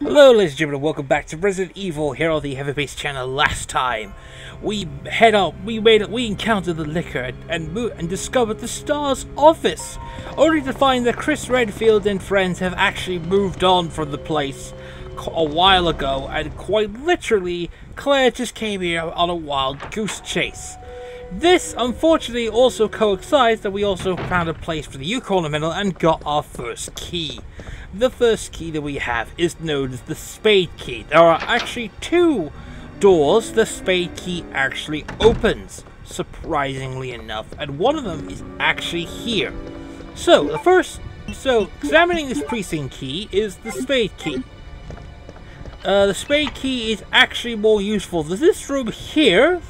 Hello ladies and gentlemen, welcome back to Resident Evil here on the Heavy-Based channel. Last time, we encountered the liquor and discovered the Star's office, only to find that Chris Redfield and friends have actually moved on from the place a while ago, and quite literally, Claire just came here on a wild goose chase. This, unfortunately, also coincides that we also found a place for the Yukon Ornamental and got our first key. The first key that we have is known as the Spade Key. There are actually two doors the Spade Key actually opens, surprisingly enough, and one of them is actually here. So, examining this precinct key is the Spade Key. The Spade Key is actually more useful. This room here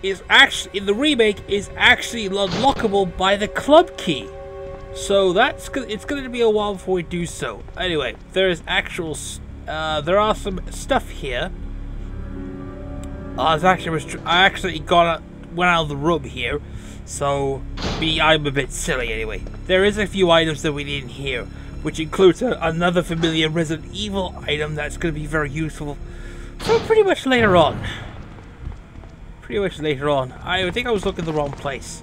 is actually, in the remake, is actually unlockable by the club key. So it's going to be a while before we do so. Anyway, there are some stuff here. I actually went out of the room here, so I'm a bit silly anyway. There is a few items that we didn't hear, which includes another familiar Resident Evil item that's going to be very useful. So pretty much later on. I think I was looking in the wrong place.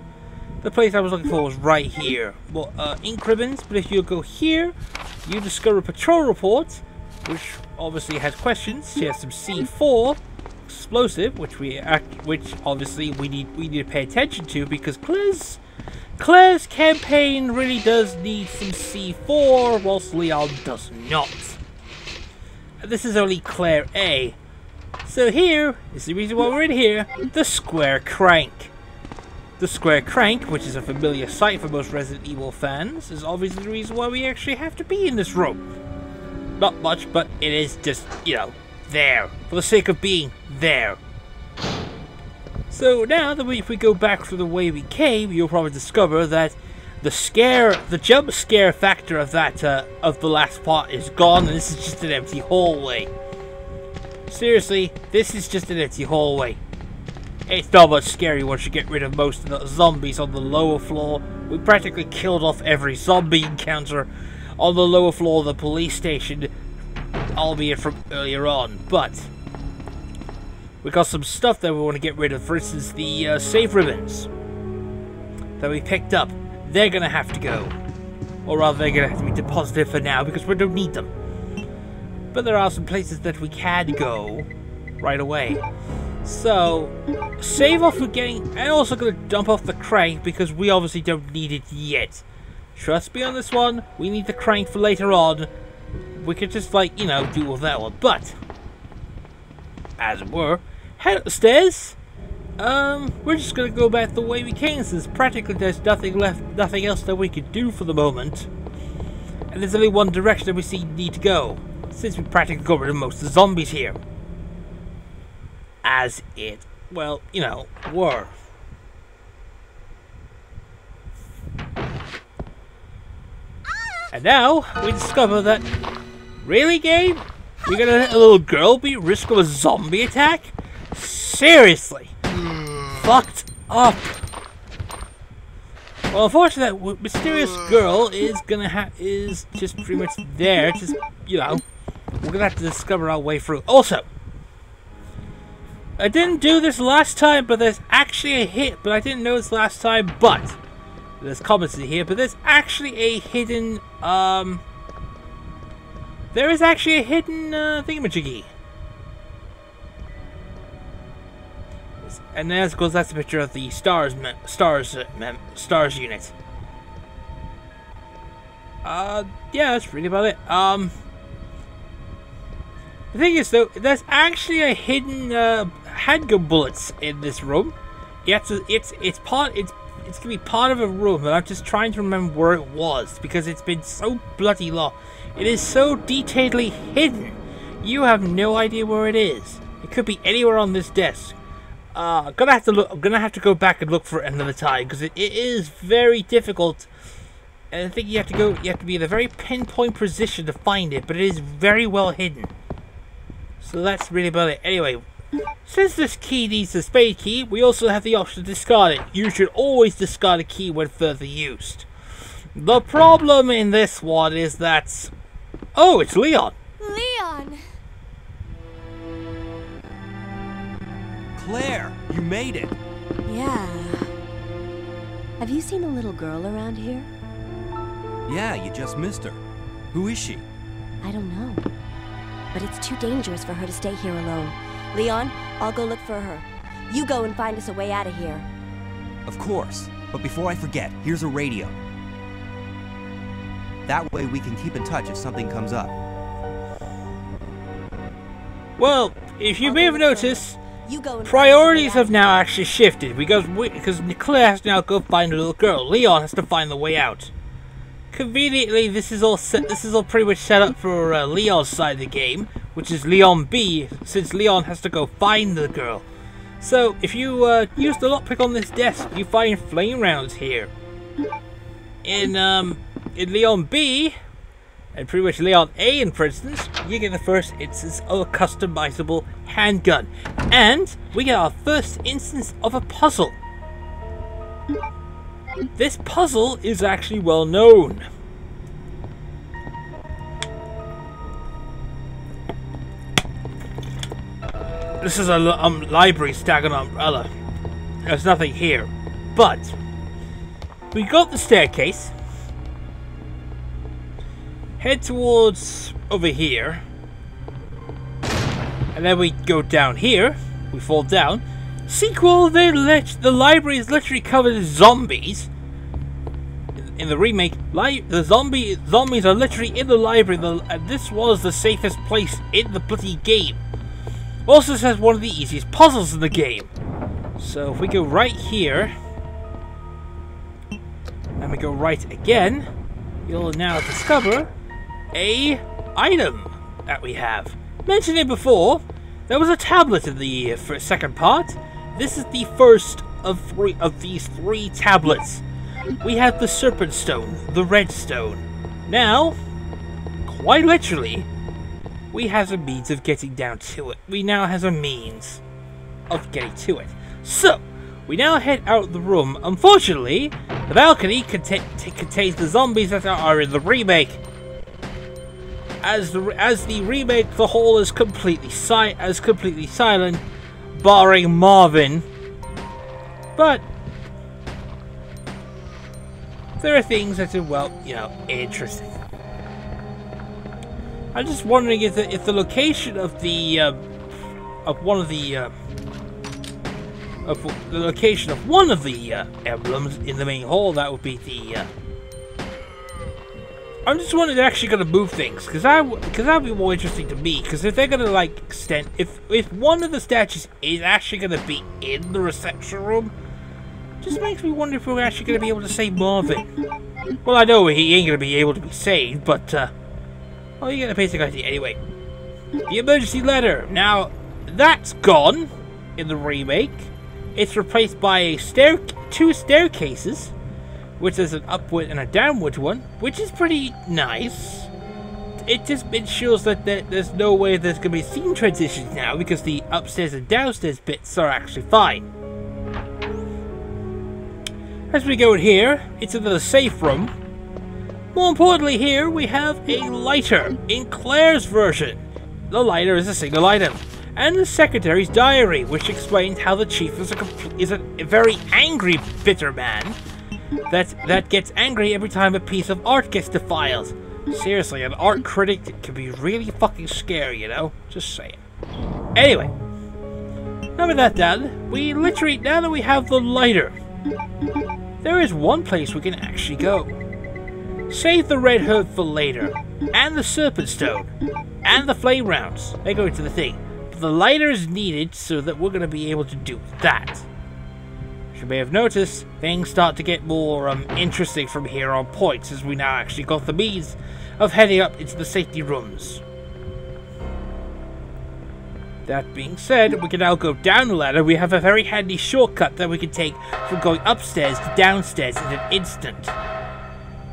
The place I was looking for was right here. Well, ink ribbons, but if you go here, you discover a patrol report, which obviously has questions. She has some C4 explosive, which obviously we need to pay attention to, because Claire's campaign really does need some C4, whilst Leon does not. And this is only Claire A. So here is the reason why we're in here: the Square Crank. The Square Crank, which is a familiar sight for most Resident Evil fans, is obviously the reason why we actually have to be in this room. Not much, but it is just, there. For the sake of being there. So now, if we go back through the way we came, you'll probably discover that the jump scare factor of the last part is gone, and this is just an empty hallway. Seriously, this is just an empty hallway. It's not much scary once you get rid of most of the zombies on the lower floor. We practically killed off every zombie encounter on the lower floor of the police station, albeit from earlier on. But we got some stuff that we want to get rid of. For instance, the save ribbons that we picked up. They're going to have to go. Or rather, they're going to have to be deposited for now because we don't need them. But there are some places that we can go right away. So, save off and also going to dump off the crank because we obviously don't need it yet. Trust me on this one, we need the crank for later on. We could just, do with that one. But, as it were, head up the stairs. We're just going to go back the way we came, since practically there's nothing else that we could do for the moment. And there's only one direction that we need to go, since we practically got rid of most of the zombies here. As it, were. And now, we discover that, really, game? You're gonna let a little girl be at risk of a zombie attack? Seriously? Fucked up. Well, unfortunately, that mysterious girl is just pretty much there, just, we're gonna have to discover our way through. Also, I didn't do this last time, but there's actually a hit. But I didn't know this last time, but there's comments in here. But there's actually a hidden, there is actually a hidden thingamajiggy. And that's because that's a picture of the stars unit. Yeah, that's really about it. The thing is, though, there's actually a hidden handgun bullets in this room. It's gonna be part of a room, and I'm just trying to remember where it was because it's been so bloody long. It is so detailedly hidden. You have no idea where it is. It could be anywhere on this desk. I'm gonna have to go back and look for it another time because it is very difficult. And I think you have to be in a very pinpoint position to find it, but it is very well hidden. So that's really about it. Anyway, since this key needs the Spade Key, we also have the option to discard it. You should always discard a key when further used. The problem in this one is that... Oh, it's Leon. Leon! Claire, you made it. Yeah. Have you seen a little girl around here? Yeah, you just missed her. Who is she? I don't know. But it's too dangerous for her to stay here alone. Leon, I'll go look for her. You go and find us a way out of here. Of course. But before I forget, here's a radio. That way we can keep in touch if something comes up. Well, if you may have noticed, priorities have now actually shifted because Claire has to now go find a little girl. Leon has to find the way out. Conveniently, this is all pretty much set up for Leon's side of the game, which is Leon B, since Leon has to go find the girl. So, if you use the lockpick on this desk, you find flame rounds here. In Leon B, and pretty much Leon A, for instance, you get the first instance of a customizable handgun, and we get our first instance of a puzzle. This puzzle is actually well known. This is a library staggered umbrella. There's nothing here, but we got the staircase. Head towards over here, and then we go down here. We fall down. Sequel, the library is literally covered in zombies. In the remake, the zombies are literally in the library, and this was the safest place in the bloody game. Also, this has one of the easiest puzzles in the game. So if we go right here, and we go right again, you'll now discover a item that we have. Mentioned it before, there was a tablet in the second part. This is the first of these three tablets. We have the Serpent Stone, the Red Stone. Now, quite literally, we have a means of getting down to it. We now have a means of getting to it. So, we now head out of the room. Unfortunately, the balcony contains the zombies that are in the remake. As the remake, the hall is completely silent, barring Marvin. But there are things that are, well, you know, interesting. I'm just wondering if the location of the location of one of the emblems in the main hall, that would be the. I'm just wondering if they're actually going to move things, because that would be more interesting to me. Because if they're going to like extend, if one of the statues is actually going to be in the reception room, just makes me wonder if we're actually going to be able to save Marvin. Well, I know he ain't going to be able to be saved, but well, you get a basic idea anyway. The emergency letter. Now that's gone in the remake. It's replaced by two staircases, which is an upward and a downward one, which is pretty nice. It just ensures that there's no way there's going to be scene transitions now, because the upstairs and downstairs bits are actually fine. As we go in here, it's another safe room. More importantly, here we have a lighter. In Claire's version, the lighter is a single item. And the secretary's diary, which explains how the chief is a very angry, bitter man that gets angry every time a piece of art gets defiled. Seriously, an art critic can be really fucking scary, you know? Just saying. Anyway, now with that done, now that we have the lighter, there is one place we can actually go. Save the red herb for later, and the serpent stone, and the flame rounds. They go into the thing. But the lighter is needed so that we're going to be able to do that. As you may have noticed, things start to get more interesting from here on points, as we now actually got the means of heading up into the safety rooms. That being said, we can now go down the ladder. We have a very handy shortcut that we can take from going upstairs to downstairs in an instant.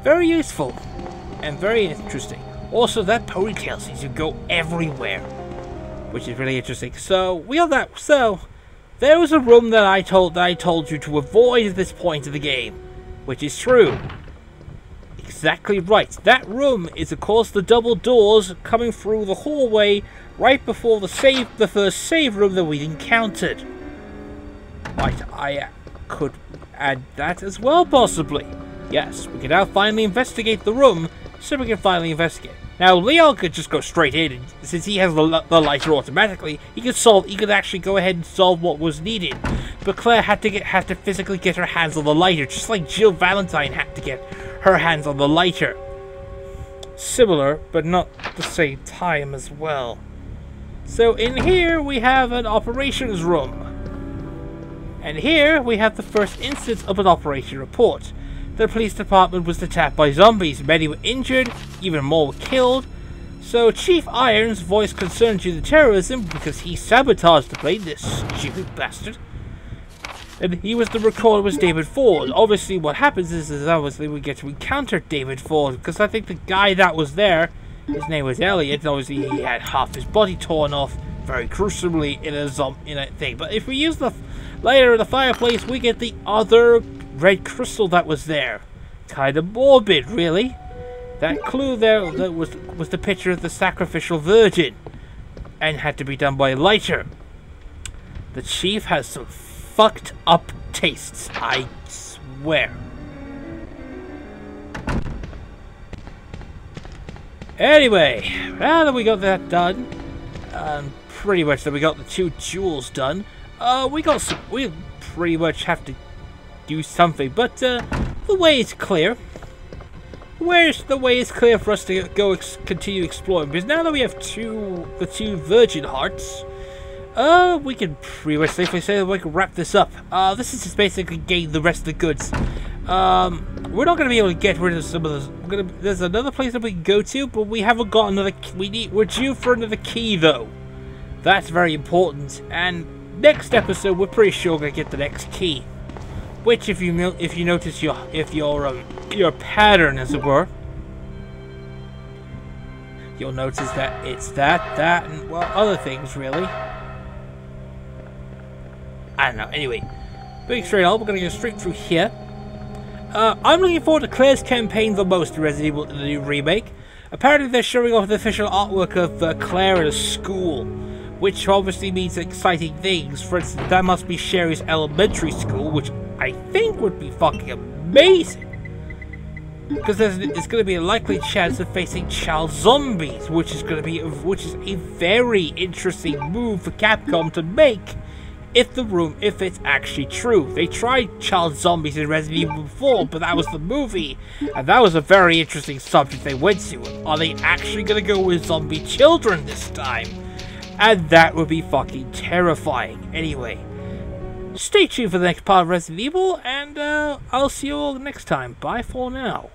Very useful and very interesting. Also, that ponytail seems to go everywhere, which is really interesting. So we have that. So there was a room that I told you to avoid at this point of the game, which is true. Exactly right. That room is, of course, the double doors coming through the hallway right before the first save room that we encountered. I could add that as well, possibly. Yes, we can now finally investigate the room, so we can finally investigate. Now, Leon could just go straight in, and since he has the lighter automatically, he could actually go ahead and solve what was needed. But Claire had to physically get her hands on the lighter, just like Jill Valentine had to get her hands on the lighter. Similar, but not the same time as well. So in here, we have an operations room. And here, we have the first instance of an operation report. The police department was attacked by zombies. Many were injured, even more were killed. So Chief Irons voiced concern due to terrorism because he sabotaged the plane, this stupid bastard. And the recorder was David Ford. Obviously what happens is obviously we get to encounter David Ford, because I think the guy that was there, his name was Elliot, and obviously he had half his body torn off very gruesomely in a thing. But if we use the lighter in the fireplace, we get the other red crystal that was there. Kind of morbid, really. That clue there that was the picture of the sacrificial virgin, and had to be done by a lighter. The chief has some fucked up tastes, I swear. Anyway, now that we got that done, pretty much that we got the 2 jewels done, we pretty much have to do something, but the way is clear. The way is clear for us to go continue exploring, because now that we have the two virgin hearts, we can pretty much safely say that we can wrap this up. This is just basically getting the rest of the goods. We're not going to be able to get rid of some of those. There's another place that we can go to, but we haven't got another. We're due for another key though. That's very important. And next episode, we're pretty sure we're going to get the next key. Which, if you notice your pattern, as it were, you'll notice that it's that, and well, other things really. I don't know. Anyway, being straight on, we're gonna go straight through here. I'm looking forward to Claire's campaign the most in Resident Evil, the new remake. Apparently, they're showing off the official artwork of Claire at a school, which obviously means exciting things. For instance, that must be Sherry's elementary school, which I think would be fucking amazing. Because there's going to be a likely chance of facing child zombies, which is a very interesting move for Capcom to make if it's actually true. They tried child zombies in Resident Evil before, but that was the movie, and that was a very interesting subject they went to. Are they actually going to go with zombie children this time? And that would be fucking terrifying. Anyway, stay tuned for the next part of Resident Evil, and I'll see you all next time. Bye for now.